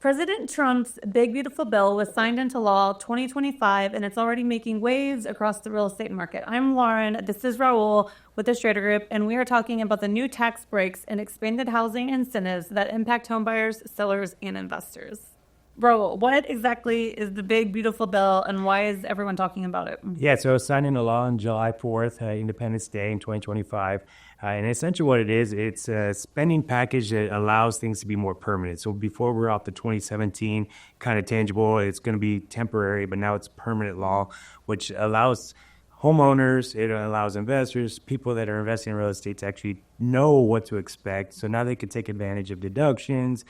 President Trump's Big Beautiful Bill was signed into law 2025, and it's already making waves across the real estate market. I'm Lauren. This is Raul with the Schrader Group, and we are talking about the new tax breaks and expanded housing incentives that impact homebuyers, sellers, and investors. Raul, what exactly is the Big Beautiful Bill, and why is everyone talking about it? Yeah, so it was signed into law on July 4th, Independence Day in 2025. And essentially what it is, it's a spending package that allows things to be more permanent. So before we're off the 2017 kind of tangible, it's going to be temporary, but now it's permanent law, which allows homeowners, it allows investors, people that are investing in real estate to actually know what to expect. So now they could take advantage of deductions.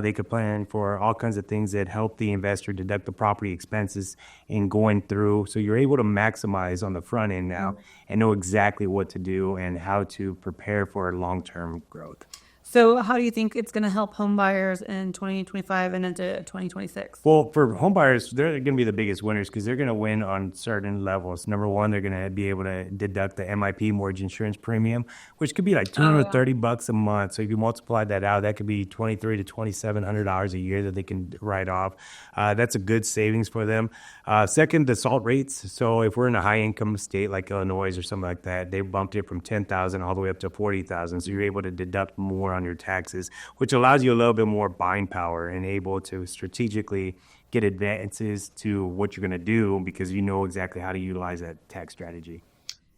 They could plan for all kinds of things that help the investor deduct the property expenses in going through. So you're able to maximize on the front end now and know exactly what to do and how to prepare for long-term growth. So how do you think it's going to help home buyers in 2025 and into 2026? Well, for home buyers, they're going to be the biggest winners because they're going to win on certain levels. Number one, they're going to be able to deduct the MIP mortgage insurance premium, which could be like $230 a month. So if you multiply that out, that could be $2,300 to $2,700 a year that they can write off. That's a good savings for them. Second, the SALT rates. So if we're in a high-income state like Illinois or something like that, they bumped it from $10,000 all the way up to $40,000. So you're able to deduct more on your taxes, which allows you a little bit more buying power and able to strategically get advances to what you're going to do because you know exactly how to utilize that tax strategy.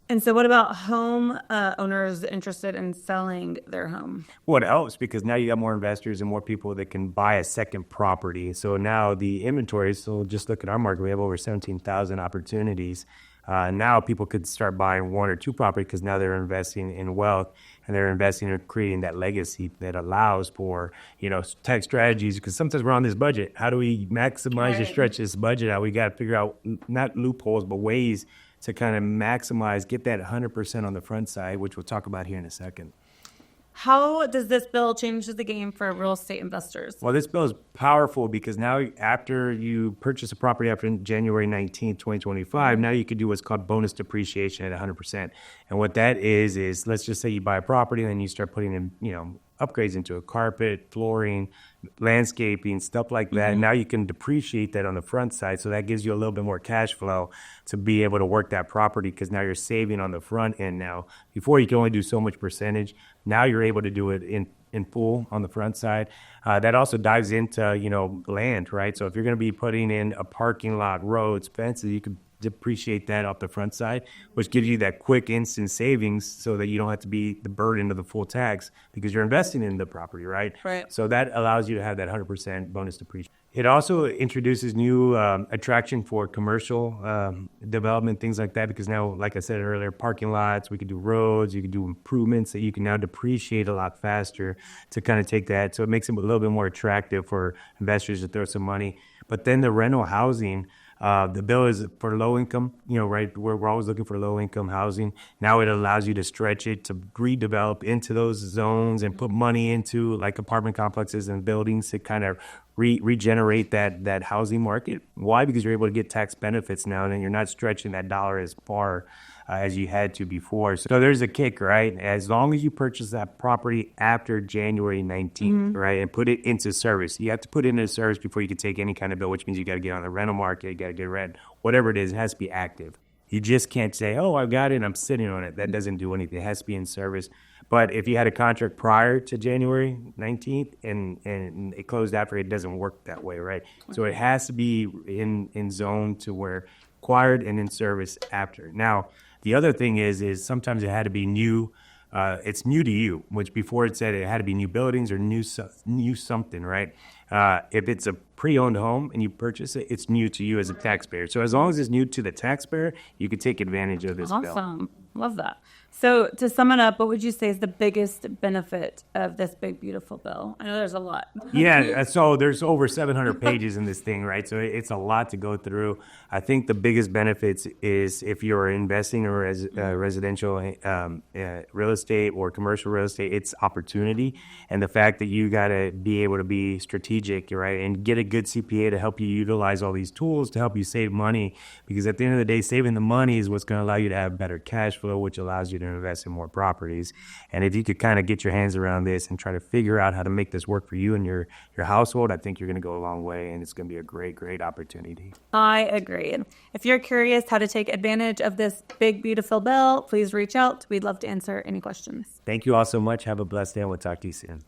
And so what about home owners interested in selling their home? Well, it helps because now you got more investors and more people that can buy a second property. So now the inventory, so just look at our market, we have over 17,000 opportunities. Now people could start buying one or two properties because now they're investing in wealth and they're investing in creating that legacy that allows for, tax strategies. Because sometimes we're on this budget. How do we maximize and stretch this budget out? We got to figure out not loopholes, but ways to kind of maximize, get that 100% on the front side, which we'll talk about here in a second. How does this bill change the game for real estate investors? Well, this bill is powerful because now after you purchase a property after January 19th, 2025, now you can do what's called bonus depreciation at 100%. And what that is let's just say you buy a property and then you start putting in, upgrades into a carpet, flooring, landscaping, stuff like that. Now you can depreciate that on the front side. So that gives you a little bit more cash flow to be able to work that property because now you're saving on the front end now. Before you can only do so much percentage. Now you're able to do it in full on the front side. That also dives into, land, right? So if you're going to be putting in a parking lot, roads, fences, you could depreciate that off the front side, which gives you that quick instant savings so that you don't have to be the burden of the full tax because you're investing in the property, right? Right. So that allows you to have that 100% bonus depreciation. It also introduces new attraction for commercial development, things like that, because now, like I said earlier, parking lots, we could do roads, you could do improvements that you can now depreciate a lot faster to kind of take that. So it makes it a little bit more attractive for investors to throw some money. But then the rental housing, the bill is for low income, right? We're always looking for low income housing. Now it allows you to stretch it to redevelop into those zones and put money into like apartment complexes and buildings to kind of regenerate that housing market. Why? Because you're able to get tax benefits now and you're not stretching that dollar as far as you had to before. So there's a kick, right? As long as you purchase that property after January 19th, right, and put it into service. You have to put it into service before you can take any kind of bill, which means you got to get on the rental market, you got to get rent, whatever it is, it has to be active. You just can't say, oh, I've got it and I'm sitting on it. That doesn't do anything. It has to be in service. But if you had a contract prior to January 19th and it closed after, it doesn't work that way, right? So it has to be in zone to where acquired and in service after. Now, the other thing is sometimes it had to be new. It's new to you, which before it said it had to be new buildings or new something, right? If it's a pre-owned home and you purchase it, it's new to you as a taxpayer. So as long as it's new to the taxpayer, you can take advantage of this bill. Awesome. Love that. So to sum it up, what would you say is the biggest benefit of this big, beautiful bill? I know there's a lot. Yeah, so there's over 700 pages in this thing, right? So it's a lot to go through. I think the biggest benefits is if you're investing in residential real estate or commercial real estate, it's opportunity. And the fact that you got to be able to be strategic, right? And get a good CPA to help you utilize all these tools to help you save money. Because at the end of the day, saving the money is what's going to allow you to have better cash flow, which allows you to invest in more properties. And if you could kind of get your hands around this and try to figure out how to make this work for you and your household, I think you're going to go a long way, and it's going to be a great, great opportunity. I agree. If you're curious how to take advantage of this big, beautiful bill, please reach out. We'd love to answer any questions. Thank you all so much. Have a blessed day, and we'll talk to you soon.